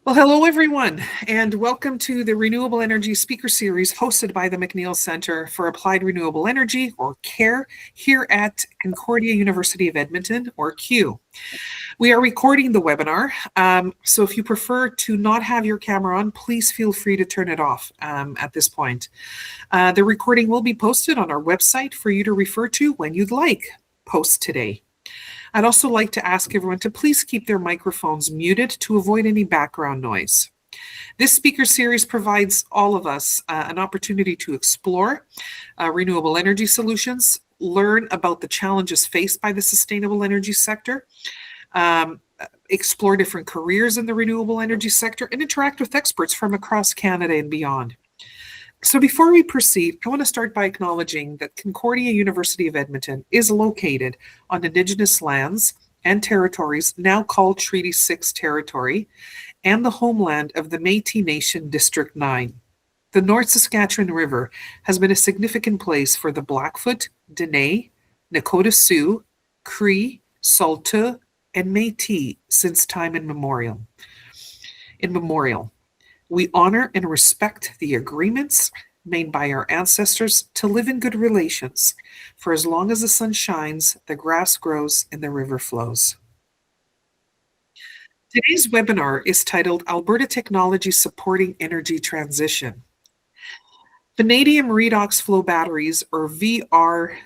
Well, hello everyone, and welcome to the Renewable Energy Speaker Series hosted by the McNeil Center for Applied Renewable Energy, or CARE, here at Concordia University of Edmonton, or CUE. We are recording the webinar, so if you prefer to not have your camera on, please feel free to turn it off at this point. The recording will be posted on our website for you to refer to when you'd like, post today. I'd also like to ask everyone to please keep their microphones muted to avoid any background noise. This speaker series provides all of us an opportunity to explore renewable energy solutions, learn about the challenges faced by the sustainable energy sector, explore different careers in the renewable energy sector, and interact with experts from across Canada and beyond. So before we proceed, I want to start by acknowledging that Concordia University of Edmonton is located on Indigenous lands and territories now called Treaty 6 territory and the homeland of the Métis Nation District 9. The North Saskatchewan River has been a significant place for the Blackfoot, Dene, Nakota Sioux, Cree, Saulteaux, and Métis since time immemorial. We honor and respect the agreements made by our ancestors to live in good relations. For as long as the sun shines, the grass grows, and the river flows. Today's webinar is titled Alberta Technology Supporting Energy Transition. Vanadium redox flow batteries, or VRFBs,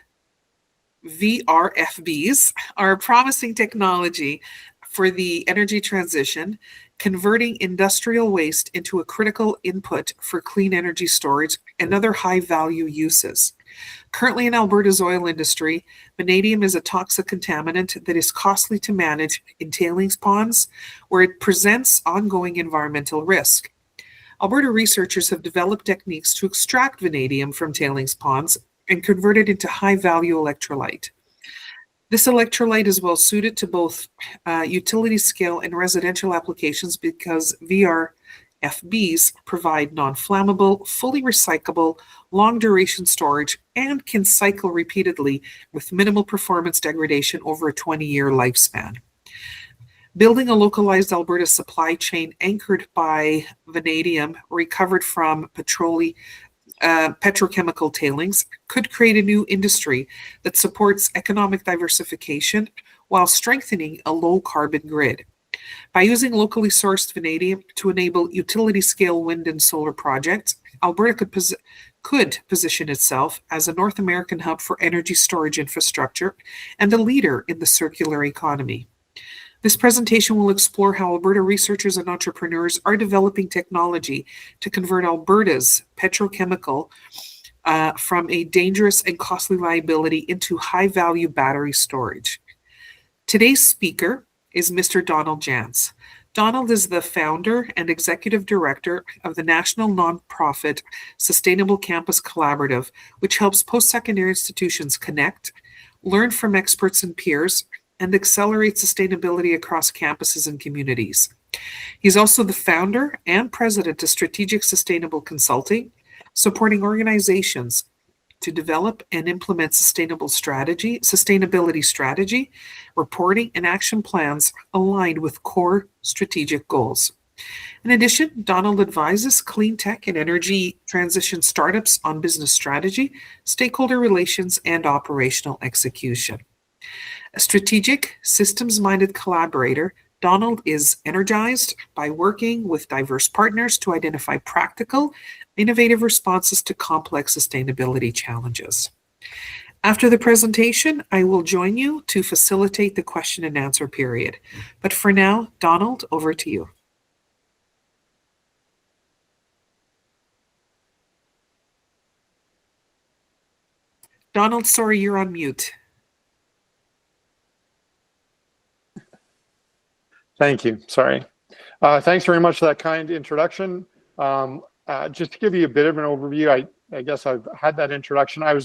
are a promising technology for the energy transition, converting industrial waste into a critical input for clean energy storage and other high-value uses. Currently in Alberta's oil industry, vanadium is a toxic contaminant that is costly to manage in tailings ponds, where it presents ongoing environmental risk. Alberta researchers have developed techniques to extract vanadium from tailings ponds and convert it into high-value electrolyte. This electrolyte is well suited to both utility scale and residential applications because VRFBs provide non-flammable, fully recyclable, long-duration storage and can cycle repeatedly with minimal performance degradation over a 20-year lifespan. Building a localized Alberta supply chain anchored by vanadium recovered from petrochemical tailings could create a new industry that supports economic diversification while strengthening a low-carbon grid. By using locally sourced vanadium to enable utility-scale wind and solar projects, Alberta could position itself as a North American hub for energy storage infrastructure and a leader in the circular economy. This presentation will explore how Alberta researchers and entrepreneurs are developing technology to convert Alberta's petrochemical from a dangerous and costly liability into high-value battery storage. Today's speaker is Mr. Donald Jantz. Donald is the founder and executive director of the national nonprofit Sustainable Campus Collaborative, which helps post-secondary institutions connect, learn from experts and peers, and accelerate sustainability across campuses and communities. He's also the founder and president of Strategic Sustainable Consulting, supporting organizations to develop and implement sustainability strategy, reporting, and action plans aligned with core strategic goals. In addition, Donald advises clean tech and energy transition startups on business strategy, stakeholder relations, and operational execution. A strategic, systems-minded collaborator, Donald is energized by working with diverse partners to identify practical, innovative responses to complex sustainability challenges. After the presentation, I will join you to facilitate the question and answer period. But for now, Donald, over to you. Donald, sorry, you're on mute. Thank you. Sorry. Thanks very much for that kind introduction. Just to give you a bit of an overview, I guess I've had that introduction. I'm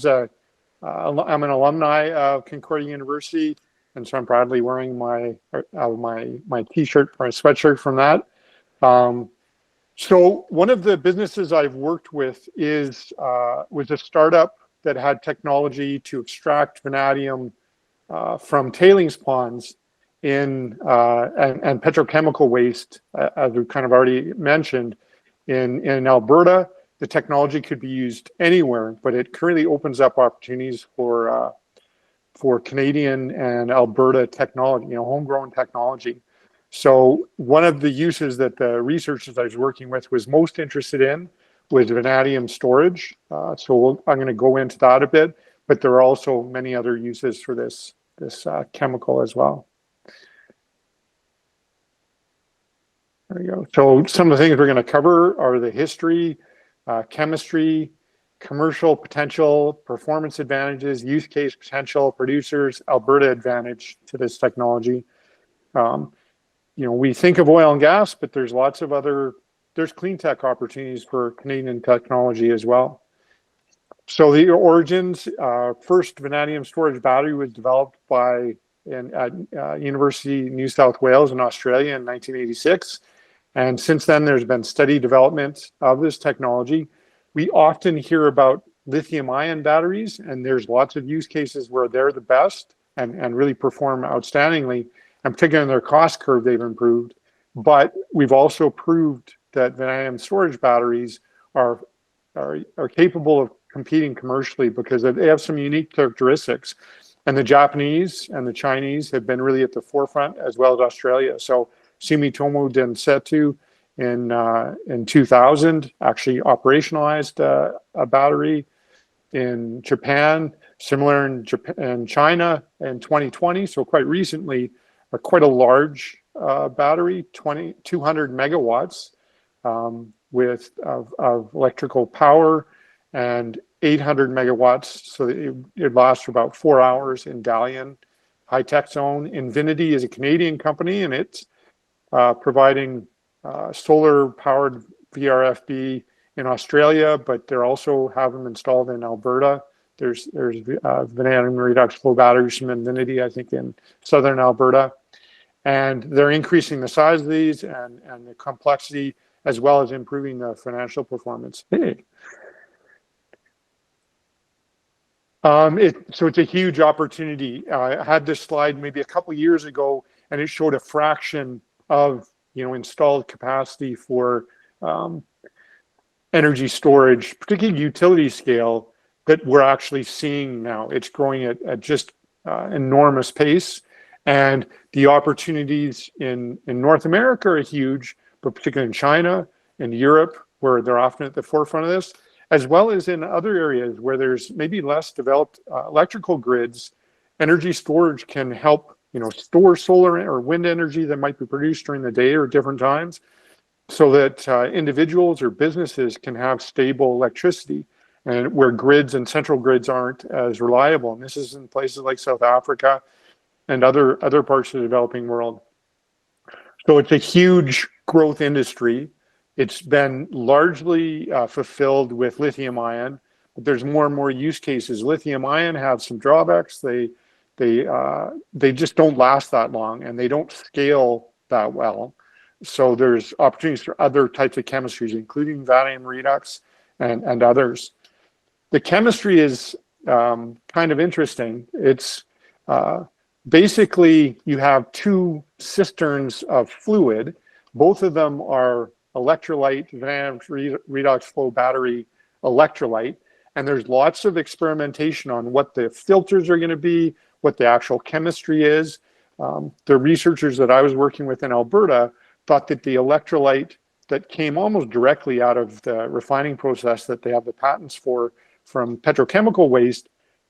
an alumni of Concordia University, and so I'm proudly wearing my T-shirt or my sweatshirt from that. So one of the businesses I've worked with was a startup that had technology to extract vanadium from tailings ponds and petrochemical waste, as we kind of already mentioned, in Alberta. The technology could be used anywhere, but it currently opens up opportunities for Canadian and Alberta technology, homegrown technology. So one of the uses that the researchers I was working with was most interested in was vanadium storage. I'm going to go into that a bit, but there are also many other uses for this chemical as well. There we go. So some of the things we're going to cover are the history, chemistry, commercial potential, performance advantages, use case potential, producers, Alberta advantage to this technology. We think of oil and gas, but there's lots of there's clean tech opportunities for Canadian technology as well. So the origins, first vanadium storage battery was developed at University of New South Wales in Australia in 1986. And since then, there's been steady development of this technology. We often hear about lithium-ion batteries, and there's lots of use cases where they're the best and really perform outstandingly. And particularly in their cost curve, they've improved. But we've also proved that vanadium storage batteries are capable of competing commercially because they have some unique characteristics. And the Japanese and the Chinese have been really at the forefront, as well as Australia. So Sumitomo Densetsu in 2000 actually operationalized a battery. In Japan, similar in China in 2020, so quite recently, quite a large battery, 200 megawatts of electrical power and 800 megawatts, so it lasts for about 4 hours in Dalian high-tech zone. Invinity is a Canadian company, and it's providing solar-powered VRFB in Australia, but they also have them installed in Alberta. There's vanadium redox flow batteries from Invinity, I think, in southern Alberta. And they're increasing the size of these and the complexity, as well as improving the financial performance. So it's a huge opportunity. I had this slide maybe a couple of years ago, and it showed a fraction of installed capacity for energy storage, particularly utility scale, that we're actually seeing now. It's growing at just enormous pace, and the opportunities in North America are huge, but particularly in China and Europe, where they're often at the forefront of this, as well as in other areas where there's maybe less developed electrical grids. Energy storage can help store solar or wind energy that might be produced during the day or different times, so that individuals or businesses can have stable electricity, and where grids and central grids aren't as reliable. And this is in places like South Africa and other parts of the developing world. So it's a huge growth industry. It's been largely fulfilled with lithium ion, but there's more and more use cases. Lithium ion have some drawbacks. They just don't last that long, and they don't scale that well. So there's opportunities for other types of chemistries, including vanadium redox and others. The chemistry is kind of interesting. It's basically you have two cisterns of fluid. Both of them are electrolyte, vanadium redox flow battery electrolyte. And there's lots of experimentation on what the filters are going to be, what the actual chemistry is. The researchers that I was working with in Alberta thought that the electrolyte that came almost directly out of the refining process that they have the patents for from petrochemical waste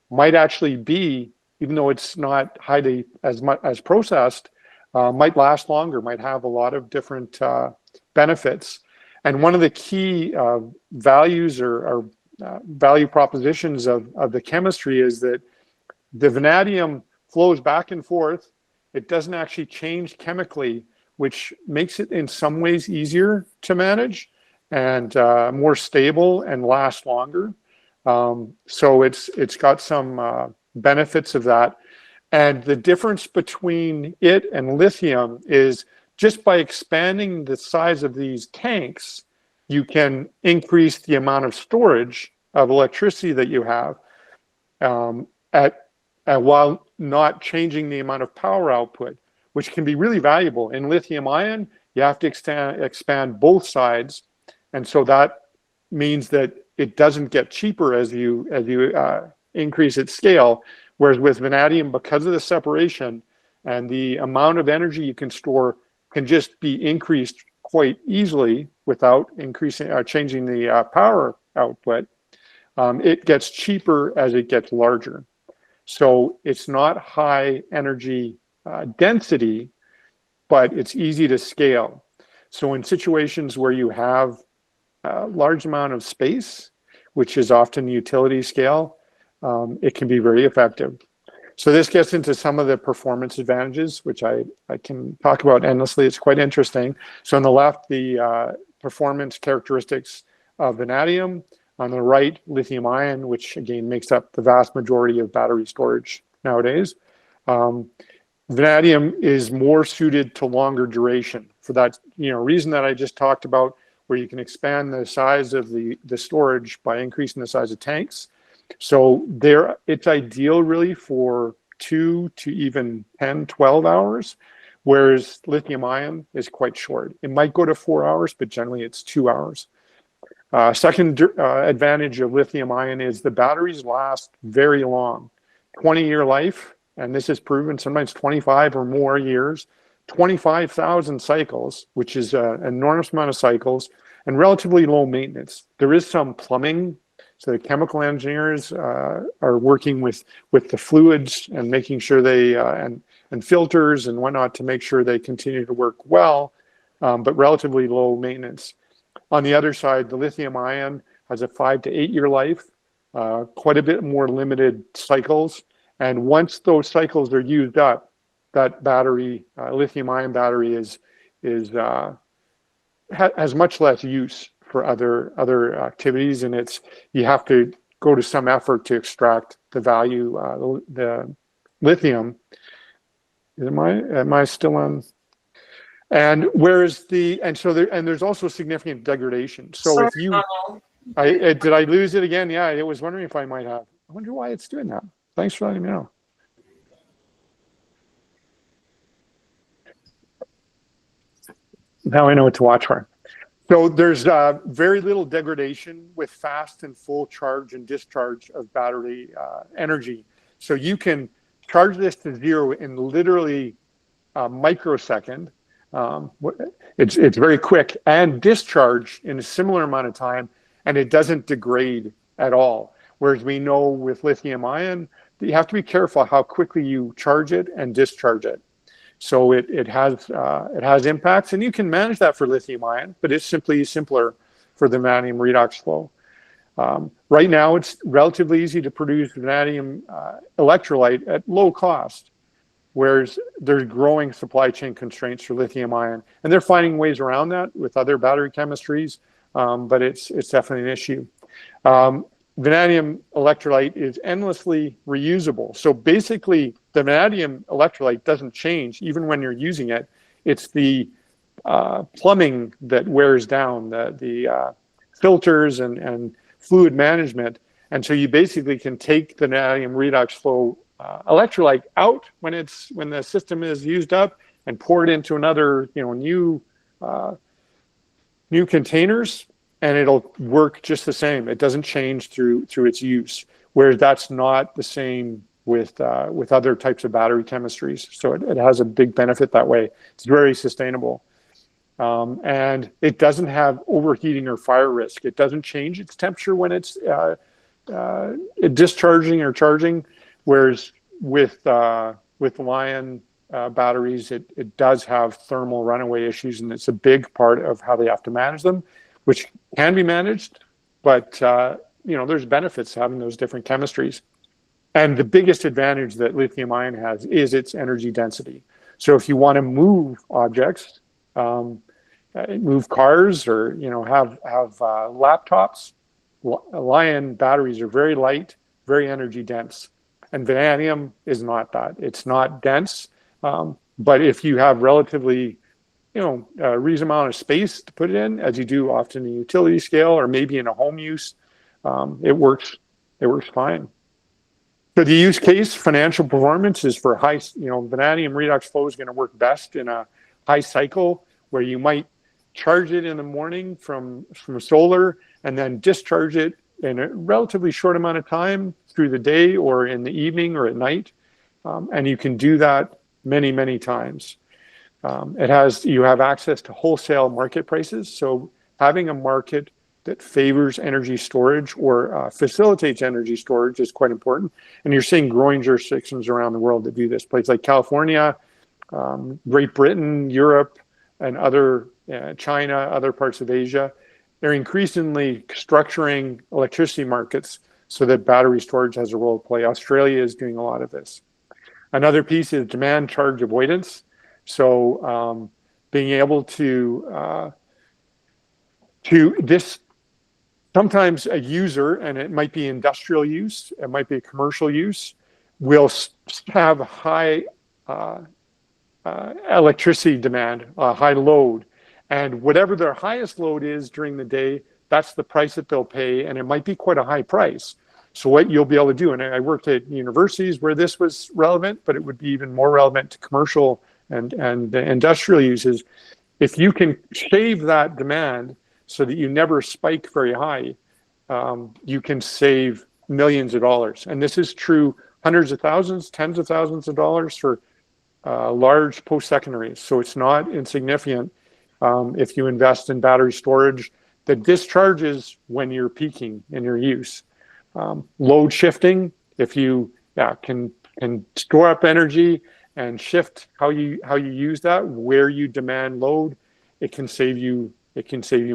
might actually be, even though it's not highly as much as processed, might last longer, might have a lot of different benefits. And one of the key values or value propositions of the chemistry is that the vanadium flows back and forth. It doesn't actually change chemically, which makes it in some ways easier to manage and more stable and last longer. So it's got some benefits of that. And the difference between it and lithium is just by expanding the size of these tanks, you can increase the amount of storage of electricity that you have while not changing the amount of power output. which can be really valuable. In lithium ion, you have to expand both sides, and so that means that it doesn't get cheaper as you increase its scale. Whereas with vanadium, because of the separation and the amount of energy you can store can just be increased quite easily without increasing changing the power output, it gets cheaper as it gets larger. So it's not high energy density, but it's easy to scale. So in situations where you have a large amount of space, which is often utility scale, it can be very effective. So this gets into some of the performance advantages, which I can talk about endlessly. It's quite interesting. So on the left, the performance characteristics of vanadium. On the right, lithium ion, which again makes up the vast majority of battery storage nowadays. Vanadium is more suited to longer duration for that reason that I just talked about, where you can expand the size of the storage by increasing the size of tanks. So it's ideal really for 2 to even 10, 12 hours, whereas lithium ion is quite short. It might go to 4 hours, but generally it's 2 hours. Second advantage of lithium ion is the batteries last very long, 20-year life, and this is proven, sometimes 25 or more years, 25,000 cycles, which is an enormous amount of cycles, and relatively low maintenance. There is some plumbing, so the chemical engineers are working with the fluids and making sure they, and filters and whatnot to make sure they continue to work well, but relatively low maintenance. On the other side, the lithium ion has a 5 to 8 year life, quite a bit more limited cycles. And once those cycles are used up, that battery, lithium ion battery, has much less use for other activities, and you have to go to some effort to extract the value, the lithium. Am I still on? And whereas there's also significant degradation. So Sorry, if you, Donald. did I lose it again? Yeah, I was wondering if I might have. I wonder why it's doing that. Thanks for letting me know. Now I know what to watch for. So there's very little degradation with fast and full charge and discharge of battery energy. So you can charge this to zero in literally a microsecond. It's very quick, and discharge in a similar amount of time, and it doesn't degrade at all. Whereas we know with lithium ion, you have to be careful how quickly you charge it and discharge it. So it has impacts, and you can manage that for lithium ion, but it's simply simpler for the vanadium redox flow. Right now, it's relatively easy to produce vanadium electrolyte at low cost, whereas there's growing supply chain constraints for lithium ion, and they're finding ways around that with other battery chemistries, but it's definitely an issue. Vanadium electrolyte is endlessly reusable. So basically, the vanadium electrolyte doesn't change even when you're using it. It's the plumbing that wears down, the filters and fluid management. And so you basically can take the vanadium redox flow electrolyte out when the system is used up and pour it into another new containers, and it'll work just the same. It doesn't change through its use, whereas that's not the same with other types of battery chemistries. So it has a big benefit that way. It's very sustainable, and it doesn't have overheating or fire risk. It doesn't change its temperature when it's discharging or charging, whereas with Lion batteries, it does have thermal runaway issues, and it's a big part of how they have to manage them, which can be managed, but there's benefits to having those different chemistries. And the biggest advantage that lithium ion has is its energy density. So if you want to move objects, move cars, or have laptops, Lion batteries are very light, very energy dense, and vanadium is not that. It's not dense, but if you have relatively a reasonable amount of space to put it in, as you do often in utility scale or maybe in a home use, it works fine. So the use case, financial performance, is for high, vanadium redox flow is going to work best in a high cycle where you might charge it in the morning from solar and then discharge it in a relatively short amount of time through the day or in the evening or at night. And you can do that many, many times. You have access to wholesale market prices. So having a market that favors energy storage or facilitates energy storage is quite important. And you're seeing growing jurisdictions around the world that do this. Places like California, Great Britain, Europe, and China, other parts of Asia, they're increasingly structuring electricity markets so that battery storage has a role to play. Australia is doing a lot of this. Another piece is demand charge avoidance. So being able to this, sometimes a user, and it might be industrial use, it might be a commercial use, will have high electricity demand, high load. And whatever their highest load is during the day, that's the price that they'll pay. And it might be quite a high price. So what you'll be able to do, and I worked at universities where this was relevant, but it would be even more relevant to commercial and industrial uses. If you can shave that demand so that you never spike very high, you can save millions of dollars. And this is true hundreds of thousands, tens of thousands of dollars for large post-secondaries. So it's not insignificant if you invest in battery storage that discharges when you're peaking in your use. Load shifting, if you can store up energy and shift how you use that, where you demand load, it can save you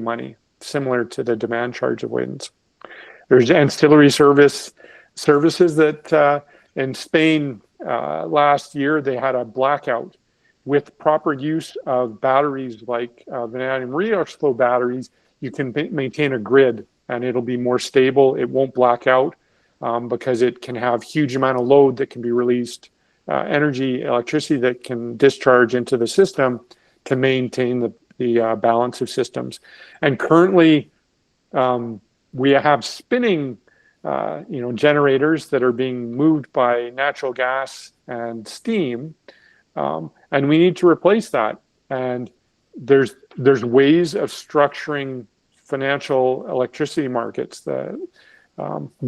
money, similar to the demand charge avoidance. There's ancillary services that in Spain last year they had a blackout. With proper use of batteries like vanadium redox flow batteries, you can maintain a grid and it'll be more stable. It won't black out because it can have huge amount of load that can be released, electricity that can discharge into the system to maintain the balance of systems. And currently, we have spinning, generators that are being moved by natural gas and steam, and we need to replace that. And there's ways of structuring financial electricity markets that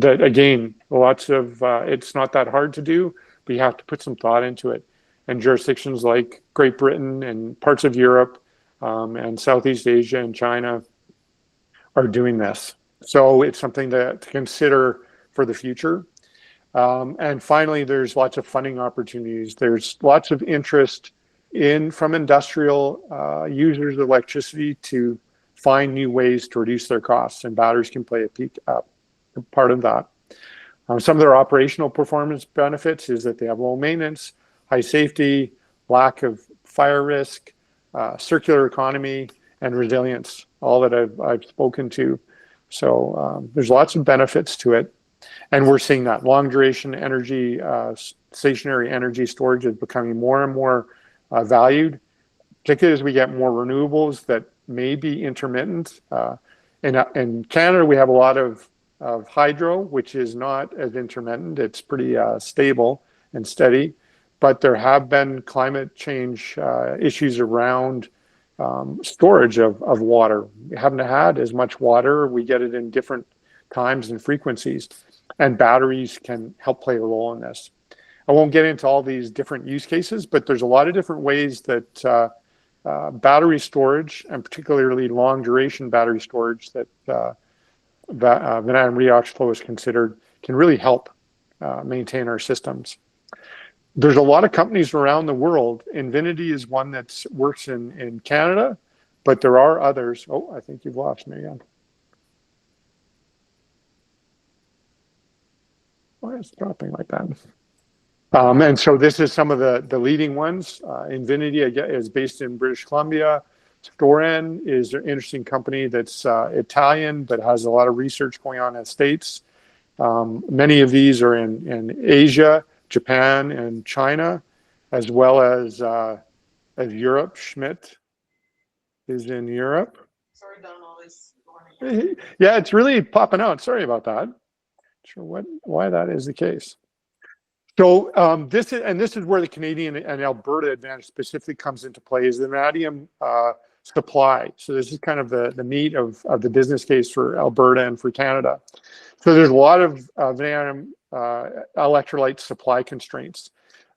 again, it's not that hard to do, but you have to put some thought into it. And jurisdictions like Great Britain and parts of Europe and Southeast Asia and China are doing this. So it's something to consider for the future. And finally, there's lots of funding opportunities. There's lots of interest from industrial users of electricity to find new ways to reduce their costs, and batteries can play a part of that. Some of their operational performance benefits is that they have low maintenance, high safety, lack of fire risk, circular economy, and resilience, all that I've spoken to. So there's lots of benefits to it. And we're seeing that long duration energy, stationary energy storage is becoming more and more valued, particularly as we get more renewables that may be intermittent. In Canada, we have a lot of hydro, which is not as intermittent. It's pretty stable and steady. But there have been climate change issues around storage of water. We haven't had as much water. We get it in different times and frequencies. And batteries can help play a role in this. I won't get into all these different use cases, but there's a lot of different ways that battery storage, and particularly long duration battery storage that vanadium redox flow is considered, can really help maintain our systems. There's a lot of companies around the world. Invinity is one that works in Canada, but there are others. Oh, I think you've lost me again. Why is it dropping like that? And so this is some of the leading ones. Invinity is based in British Columbia. Storen is an interesting company that's Italian, but has a lot of research going on in the States. Many of these are in Asia, Japan, and China, as well as Europe. Schmidt is in Europe. Sorry, Don, all this. Yeah, it's really popping out. Sorry about that. Not sure why that is the case. So this is where the Canadian and Alberta advantage specifically comes into play, is the vanadium supply. So this is kind of the meat of the business case for Alberta and for Canada. So there's a lot of vanadium electrolyte supply constraints.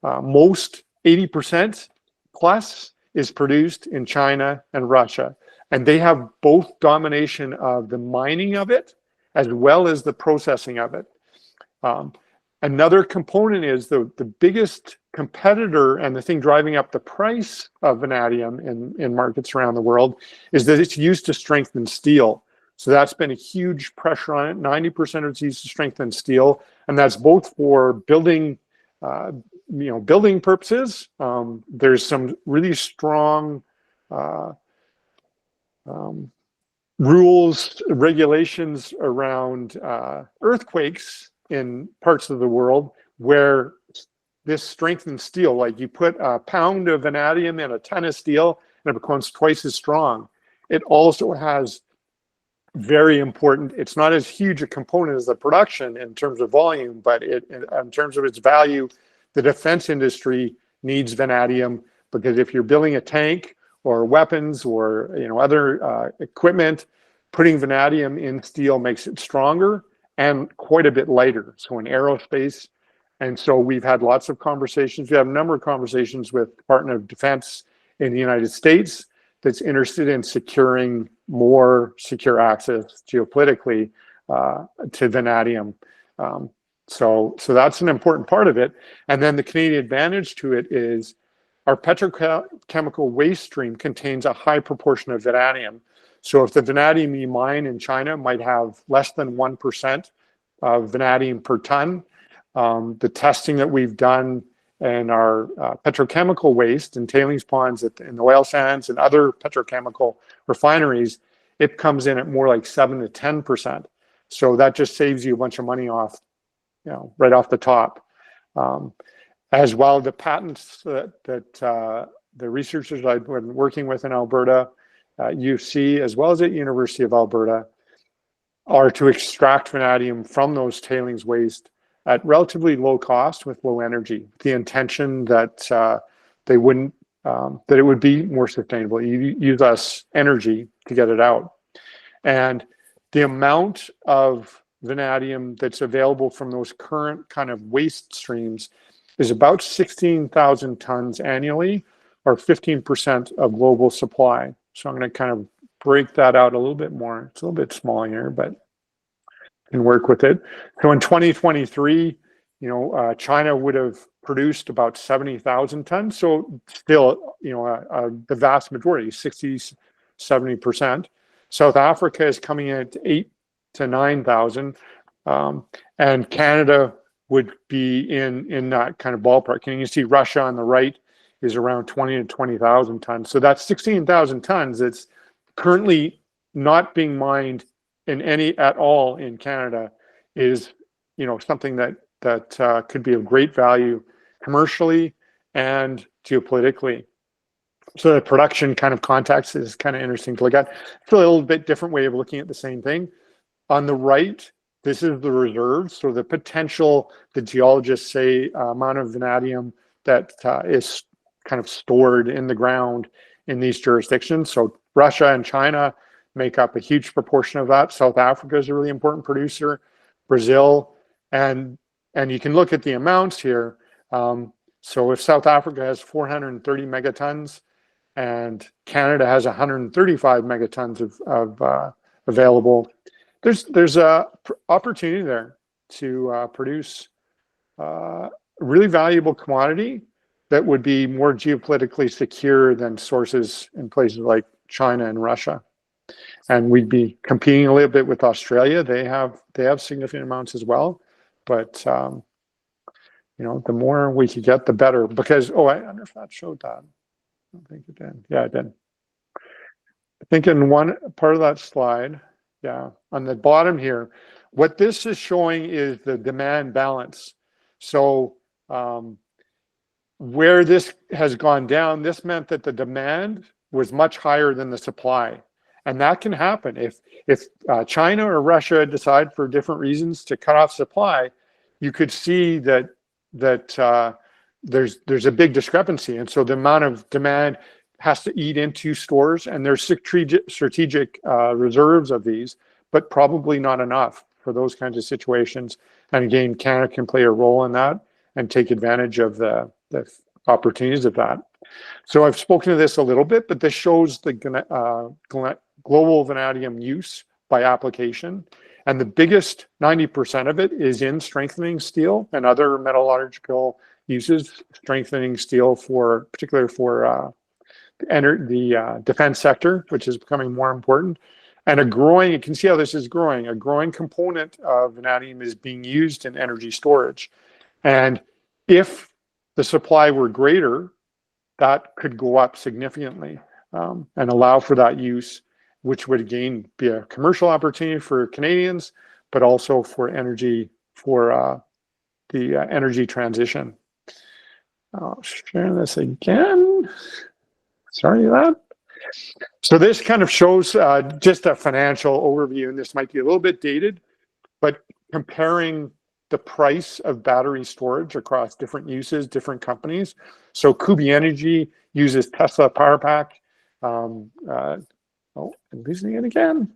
Most 80% plus is produced in China and Russia, and they have both domination of the mining of it as well as the processing of it. Another component is the biggest competitor and the thing driving up the price of vanadium in markets around the world is that it's used to strengthen steel. So that's been a huge pressure on it. 90% of it's used to strengthen steel, and that's both for building, building purposes. There's some really strong rules, regulations around earthquakes in parts of the world where this strengthened steel, like you put a pound of vanadium in a ton of steel and it becomes twice as strong. It also has very important, it's not as huge a component as the production in terms of volume, but in terms of its value, the defense industry needs vanadium, because if you're building a tank or weapons or other equipment, putting vanadium in steel makes it stronger and quite a bit lighter. So in aerospace, and so we've had lots of conversations. We have a number of conversations with the Department of Defense in the United States that's interested in securing more secure access geopolitically to vanadium. So that's an important part of it. And then the Canadian advantage to it is our petrochemical waste stream contains a high proportion of vanadium. So if the vanadium you mine in China might have less than 1% of vanadium per ton, the testing that we've done in our petrochemical waste and tailings ponds in the oil sands and other petrochemical refineries, it comes in at more like 7 to 10%. So that just saves you a bunch of money off, right off the top. As well, the patents that the researchers I've been working with in Alberta, UC, as well as at University of Alberta, are to extract vanadium from those tailings waste at relatively low cost with low energy. The intention that they wouldn't, that it would be more sustainable. You use less energy to get it out. And the amount of vanadium that's available from those current kind of waste streams is about 16,000 tons annually, or 15% of global supply. So I'm going to kind of break that out a little bit more. It's a little bit small here, but can work with it. So in 2023, China would have produced about 70,000 tons. So still, the vast majority, 60, 70%. South Africa is coming in at 8 to 9,000, and Canada would be in that kind of ballpark. And you see Russia on the right is around 20 to 20,000 tons. So that's 16,000 tons. It's currently not being mined in any at all in Canada, is something that could be of great value commercially and geopolitically. So the production kind of context is kind of interesting to look at. It's a little bit different way of looking at the same thing. On the right, this is the reserves, so the potential, the geologists say, amount of vanadium that is kind of stored in the ground in these jurisdictions. So Russia and China make up a huge proportion of that. South Africa is a really important producer, Brazil, and you can look at the amounts here. So if South Africa has 430 megatons and Canada has 135 megatons of available, there's a opportunity there to produce a really valuable commodity that would be more geopolitically secure than sources in places like China and Russia. And we'd be competing a little bit with Australia. They have significant amounts as well, but the more we could get, the better. Because I wonder if that showed that. I don't think it did. Yeah, it did. I think in one part of that slide, yeah, on the bottom here, what this is showing is the demand balance. So where this has gone down, this meant that the demand was much higher than the supply. And that can happen. If China or Russia decide for different reasons to cut off supply, you could see that there's a big discrepancy, and so the amount of demand has to eat into stores, and there's strategic reserves of these, but probably not enough for those kinds of situations. And again, Canada can play a role in that and take advantage of the opportunities of that. So I've spoken to this a little bit, but this shows the global vanadium use by application. And the biggest 90% of it is in strengthening steel and other metallurgical uses, strengthening steel for, particularly for the defense sector, which is becoming more important. And a growing, you can see how this is growing, a growing component of vanadium is being used in energy storage. And if the supply were greater, that could go up significantly and allow for that use, which would again be a commercial opportunity for Canadians, but also for energy, for the energy transition. I'll share this again. Sorry about that. So this kind of shows just a financial overview, and this might be a little bit dated, but comparing the price of battery storage across different uses, different companies. So Kubi Energy uses Tesla PowerPack. Oh, I'm losing it again.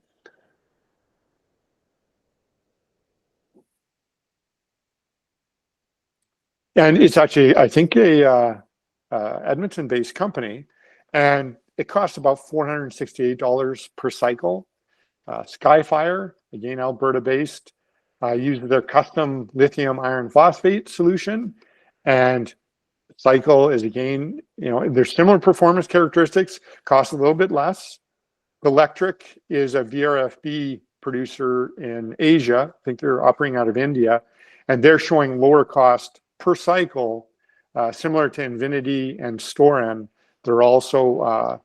And it's actually, I think, a Edmonton-based company, and it costs about $468 per cycle. Skyfire, again, Alberta-based, uses their custom lithium iron phosphate solution, and cycle is again, there's similar performance characteristics, costs a little bit less. Electric is a VRFB producer in Asia. I think they're operating out of India, and they're showing lower cost per cycle, similar to Invinity and Storen. They're also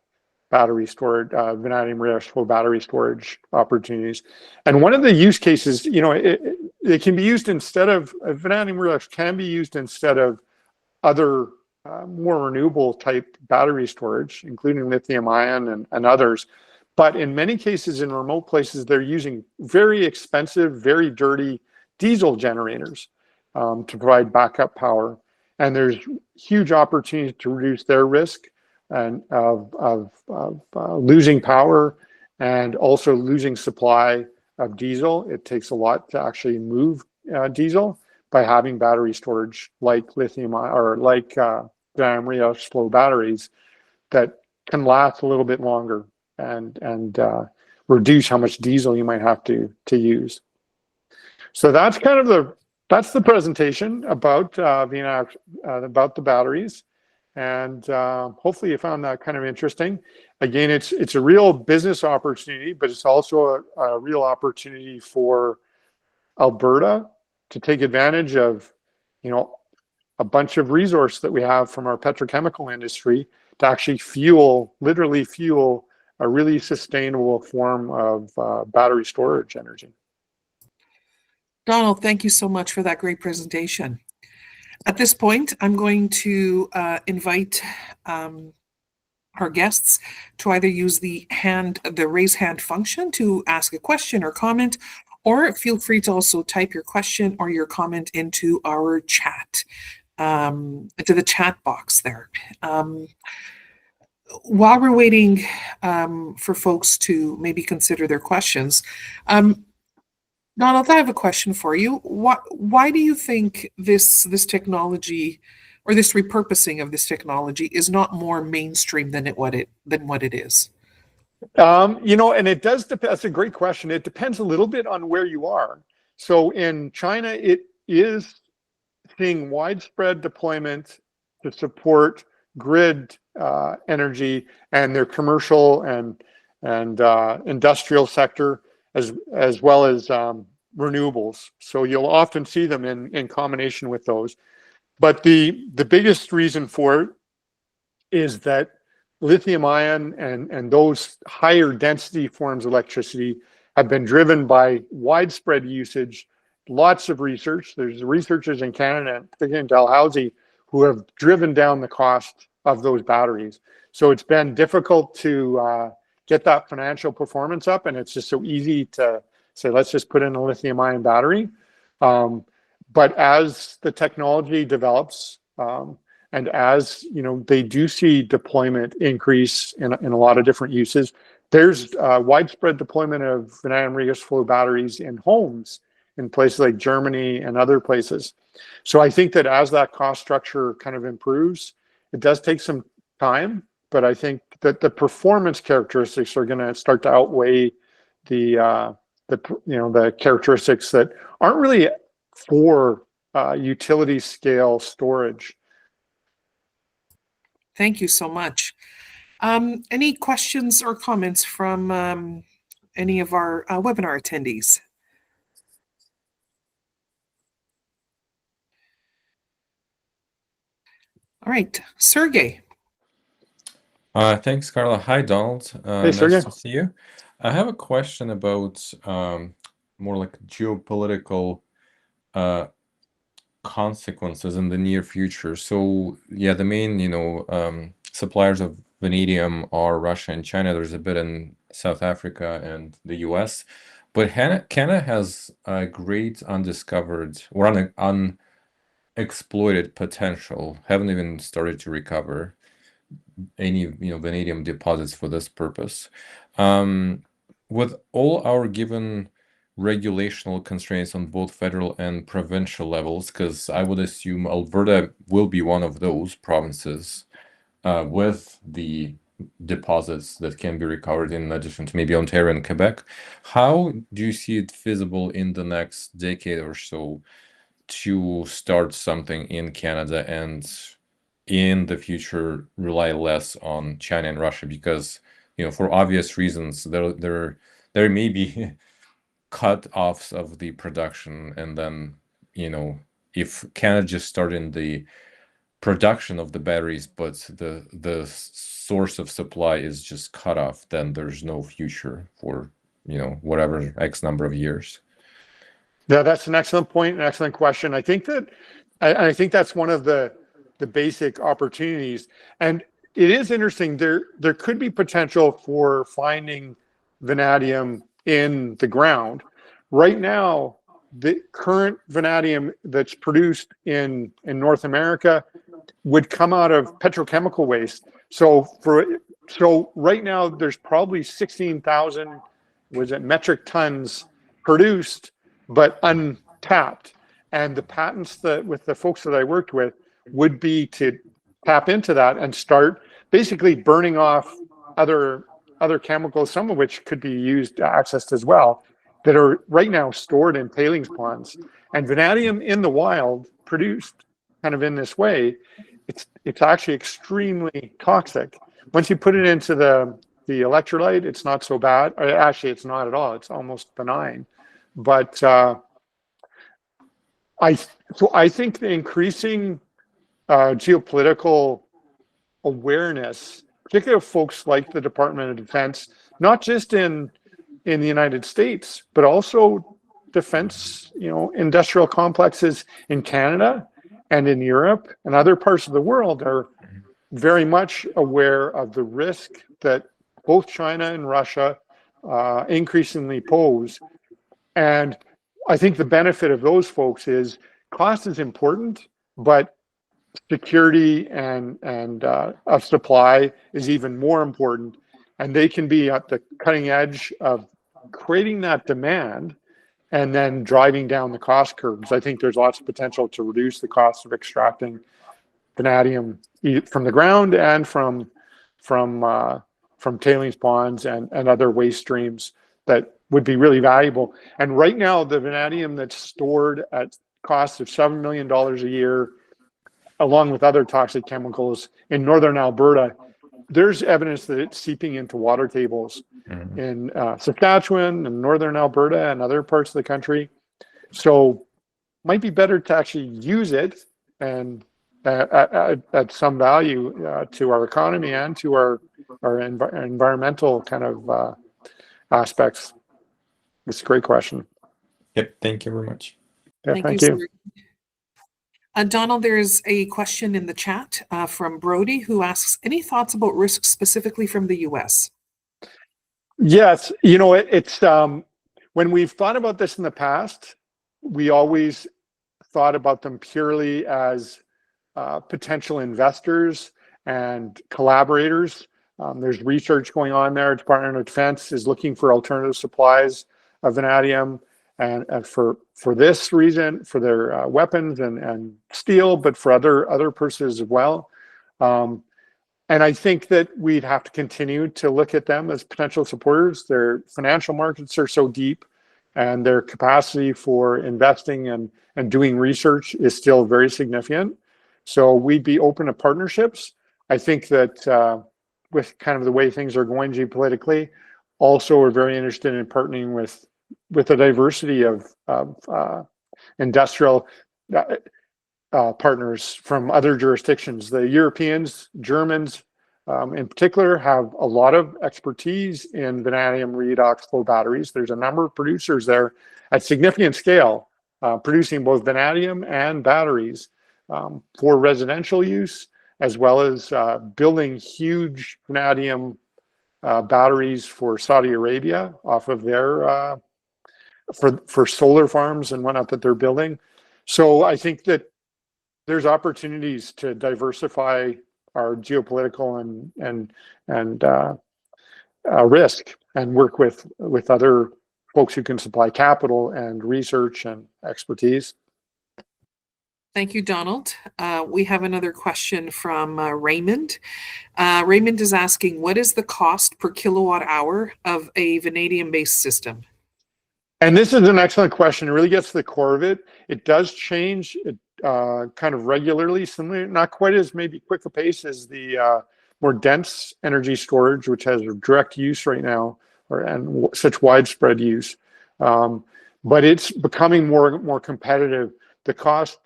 battery storage, vanadium rare flow battery storage opportunities. And one of the use cases, it can be used instead of, vanadium rare can be used instead of other more renewable type battery storage, including lithium ion and others. But in many cases, in remote places, they're using very expensive, very dirty diesel generators to provide backup power. And there's huge opportunities to reduce their risk and of losing power and also losing supply of diesel. It takes a lot to actually move diesel by having battery storage like lithium or like vanadium rare flow batteries that can last a little bit longer and reduce how much diesel you might have to use. So that's kind of that's the presentation about about the batteries. And hopefully you found that kind of interesting. Again, it's a real business opportunity, but it's also a real opportunity for Alberta to take advantage of, a bunch of resource that we have from our petrochemical industry to actually literally fuel a really sustainable form of battery storage energy. Donald, thank you so much for that great presentation. At this point, I'm going to invite our guests to either use the raise hand function to ask a question or comment, or feel free to also type your question or your comment into our chat, into the chat box there. While we're waiting for folks to maybe consider their questions, Donald, I have a question for you. Why do you think this technology or this repurposing of this technology is not more mainstream than what it is? And it does depend. That's a great question. It depends a little bit on where you are. So in China, it is seeing widespread deployment to support grid energy and their commercial and industrial sector, as well as renewables. So you'll often see them in combination with those. But the biggest reason for it is that lithium ion and those higher density forms of electricity have been driven by widespread usage, lots of research. There's researchers in Canada, particularly in Dalhousie, who have driven down the cost of those batteries. So it's been difficult to get that financial performance up, and it's just so easy to say, let's just put in a lithium ion battery. but as the technology develops, and as they do see deployment increase in a lot of different uses, there's widespread deployment of vanadium regas flow batteries in homes in places like Germany and other places. So I think that as that cost structure kind of improves, it does take some time, but I think that the performance characteristics are going to start to outweigh the characteristics that aren't really for utility scale storage. Thank you so much. Any questions or comments from any of our webinar attendees? All right, Sergey. Thanks, Carla. Hi, Donald. Hey, Sergey. Nice to see you. I have a question about more like geopolitical consequences in the near future. So, yeah, the main, suppliers of vanadium are Russia and China. There's a bit in South Africa and the US. But Canada has a great undiscovered or unexploited potential. Haven't even started to recover any vanadium deposits for this purpose. With all our given regulational constraints on both federal and provincial levels, because I would assume Alberta will be one of those provinces with the deposits that can be recovered, in addition to maybe Ontario and Quebec. How do you see it feasible in the next decade or so to start something in Canada and in the future rely less on China and Russia? Because for obvious reasons there may be cut-offs of the production, and then if Canada just started the production of the batteries but the source of supply is just cut off, then there's no future for whatever X number of years. Yeah, that's an excellent point, an excellent question. I think that's one of the basic opportunities. And it is interesting, there could be potential for finding vanadium in the ground. Right now, the current vanadium that's produced in North America would come out of petrochemical waste. So right now there's probably 16,000 metric tons produced but untapped. And the patents that with the folks that I worked with would be to tap into that and start basically burning off other chemicals, some of which could be accessed as well, that are right now stored in tailings ponds. And vanadium in the wild, produced kind of in this way, it's actually extremely toxic. Once you put it into the electrolyte, it's not so bad. Actually, it's not at all. It's almost benign. But I think the increasing geopolitical awareness, particularly of folks like the Department of Defense, not just in the United States, but also defense, industrial complexes in Canada and in Europe and other parts of the world, are very much aware of the risk that both China and Russia increasingly pose. And I think the benefit of those folks is cost is important, but security and of supply is even more important. And they can be at the cutting edge of creating that demand and then driving down the cost curves. I think there's lots of potential to reduce the cost of extracting vanadium from the ground and from tailings ponds and other waste streams that would be really valuable. And right now, the vanadium that's stored at costs of $7 million a year, along with other toxic chemicals in northern Alberta, there's evidence that it's seeping into water tables in Saskatchewan and northern Alberta and other parts of the country. So might be better to actually use it and at some value to our economy and to our environmental kind of aspects. It's a great question. Yep, thank you very much. Yeah, thank you. Donald, there's a question in the chat from Brody, who asks, any thoughts about risks specifically from the US? Yes, it's when we've thought about this in the past, we always thought about them purely as potential investors and collaborators. There's research going on there. Department of Defense is looking for alternative supplies of vanadium, and for this reason, for their weapons and steel, but for other purposes as well. And I think that we'd have to continue to look at them as potential supporters. Their financial markets are so deep, and their capacity for investing and doing research is still very significant. So we'd be open to partnerships. I think that with kind of the way things are going geopolitically, also we're very interested in partnering with a diversity of industrial partners from other jurisdictions. The Europeans, Germans in particular, have a lot of expertise in vanadium redox flow batteries. There's a number of producers there at significant scale producing both vanadium and batteries for residential use, as well as building huge vanadium batteries for Saudi Arabia off of their for solar farms and whatnot that they're building. So I think that there's opportunities to diversify our geopolitical and risk, and work with other folks who can supply capital and research and expertise. Thank you, Donald. We have another question from Raymond. Raymond is asking, what is the cost per kilowatt hour of a vanadium-based system? And this is an excellent question. It really gets to the core of it. It does change kind of regularly, similar, not quite as maybe quick a pace as the more dense energy storage, which has direct use right now, and such widespread use. But it's becoming more competitive. The cost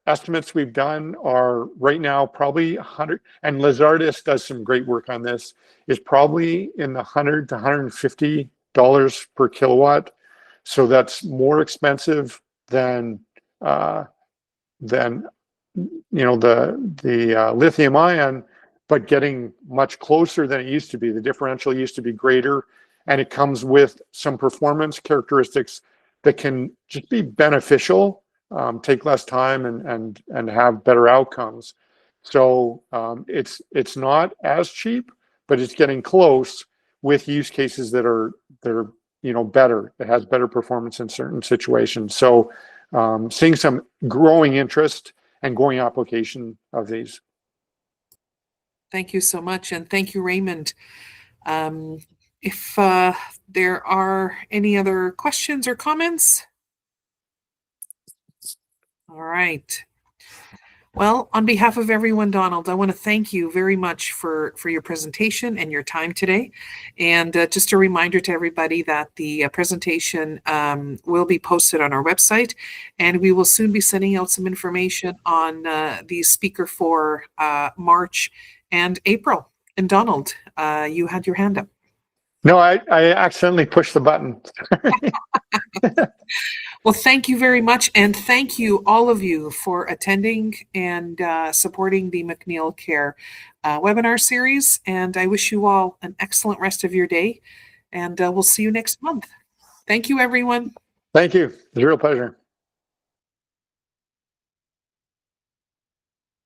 estimates we've done are right now probably 100, and Lizardis does some great work on this, is probably in the $100 to $150 per kilowatt. So that's more expensive than the lithium ion, but getting much closer than it used to be. The differential used to be greater, and it comes with some performance characteristics that can just be beneficial, take less time, and have better outcomes. So it's not as cheap, but it's getting close with use cases that are better. It has better performance in certain situations. So seeing some growing interest and growing application of these. Thank you so much, and thank you, Raymond. If there are any other questions or comments? All right. Well, on behalf of everyone, Donald, I want to thank you very much for your presentation and your time today. And just a reminder to everybody that the presentation will be posted on our website, and we will soon be sending out some information on the speaker for March and April. And Donald, you had your hand up. No, I accidentally pushed the button. Well, thank you very much. And thank you, all of you, for attending and supporting the McNeil Care webinar series. And I wish you all an excellent rest of your day. And we'll see you next month. Thank you, everyone. Thank you. It's a real pleasure.